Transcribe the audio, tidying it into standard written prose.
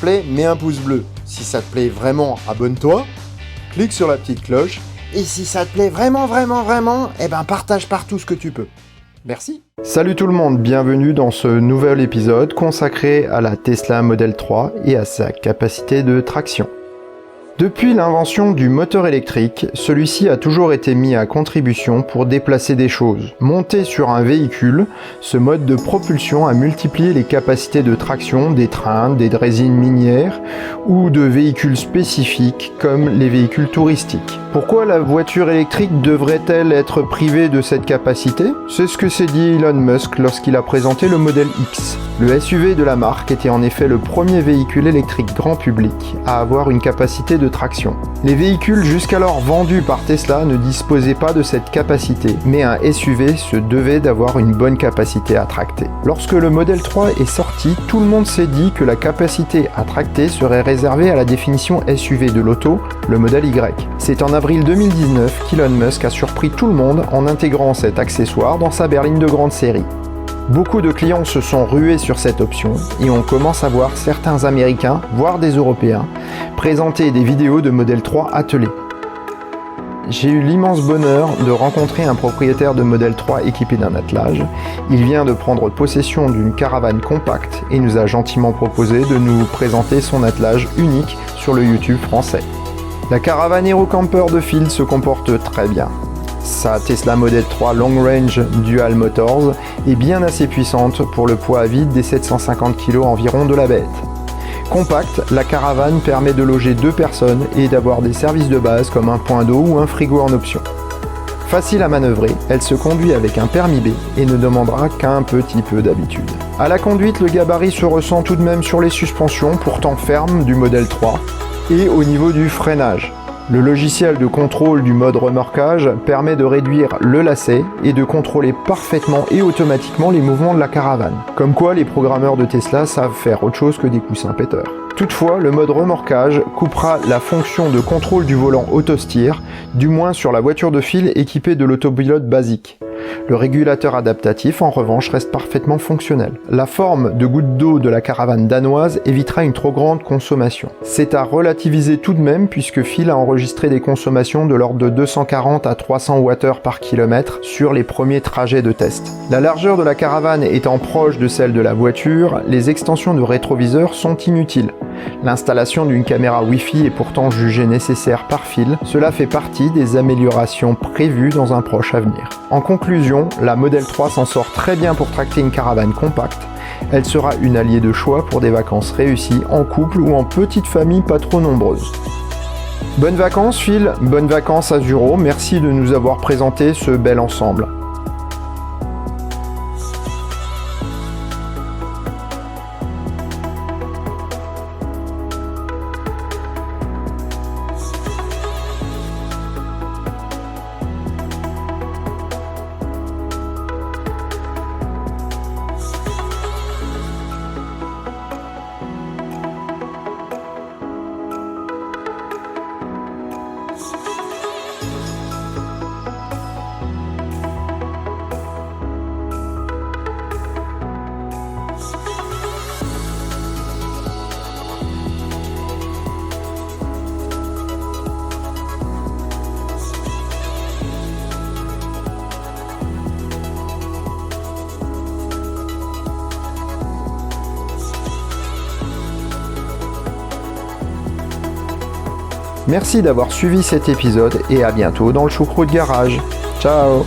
te plaît, mets un pouce bleu. Si ça te plaît vraiment, abonne-toi, clique sur la petite cloche. Et si ça te plaît vraiment, partage partout ce que tu peux. Merci. Salut tout le monde, bienvenue dans ce nouvel épisode consacré à la Tesla Model 3 et à sa capacité de traction. Depuis l'invention du moteur électrique, celui-ci a toujours été mis à contribution pour déplacer des choses. Monté sur un véhicule, ce mode de propulsion a multiplié les capacités de traction des trains, des résines minières ou de véhicules spécifiques comme les véhicules touristiques. Pourquoi la voiture électrique devrait-elle être privée de cette capacité ? C'est ce que s'est dit Elon Musk lorsqu'il a présenté le Model X. Le SUV de la marque était en effet le premier véhicule électrique grand public à avoir une capacité de traction. Les véhicules jusqu'alors vendus par Tesla ne disposaient pas de cette capacité, mais un SUV se devait d'avoir une bonne capacité à tracter. Lorsque le Model 3 est sorti, tout le monde s'est dit que la capacité à tracter serait réservée à la définition SUV de l'auto, le Model Y. C'est en avril 2019 qu'Elon Musk a surpris tout le monde en intégrant cet accessoire dans sa berline de grande série. Beaucoup de clients se sont rués sur cette option et on commence à voir certains Américains, voire des Européens, présenter des vidéos de Model 3 attelés. J'ai eu l'immense bonheur de rencontrer un propriétaire de Model 3 équipé d'un attelage. Il vient de prendre possession d'une caravane compacte et nous a gentiment proposé de nous présenter son attelage unique sur le YouTube français. La caravane Hero Camper de Phil se comporte très bien. Sa Tesla Model 3 Long Range Dual Motors est bien assez puissante pour le poids à vide des 750 kg environ de la bête. Compacte, la caravane permet de loger 2 personnes et d'avoir des services de base comme un point d'eau ou un frigo en option. Facile à manœuvrer, elle se conduit avec un permis B et ne demandera qu'un petit peu d'habitude. À la conduite, le gabarit se ressent tout de même sur les suspensions, pourtant fermes du Model 3, et au niveau du freinage. Le logiciel de contrôle du mode remorquage permet de réduire le lacet et de contrôler parfaitement et automatiquement les mouvements de la caravane. Comme quoi les programmeurs de Tesla savent faire autre chose que des coussins péteurs. Toutefois, le mode remorquage coupera la fonction de contrôle du volant auto-steer, du moins sur la voiture de Phil équipée de l'autopilote basique. Le régulateur adaptatif, en revanche, reste parfaitement fonctionnel. La forme de goutte d'eau de la caravane danoise évitera une trop grande consommation. C'est à relativiser tout de même puisque Phil a enregistré des consommations de l'ordre de 240 à 300 Wh par kilomètre sur les premiers trajets de test. La largeur de la caravane étant proche de celle de la voiture, les extensions de rétroviseur sont inutiles. L'installation d'une caméra Wi-Fi est pourtant jugée nécessaire par Phil. Cela fait partie des améliorations prévues dans un proche avenir. En conclusion, la Model 3 s'en sort très bien pour tracter une caravane compacte. Elle sera une alliée de choix pour des vacances réussies en couple ou en petite famille pas trop nombreuse. Bonnes vacances Phil, bonnes vacances Azuro, merci de nous avoir présenté ce bel ensemble. Merci d'avoir suivi cet épisode et à bientôt dans le choucroute garage. Ciao!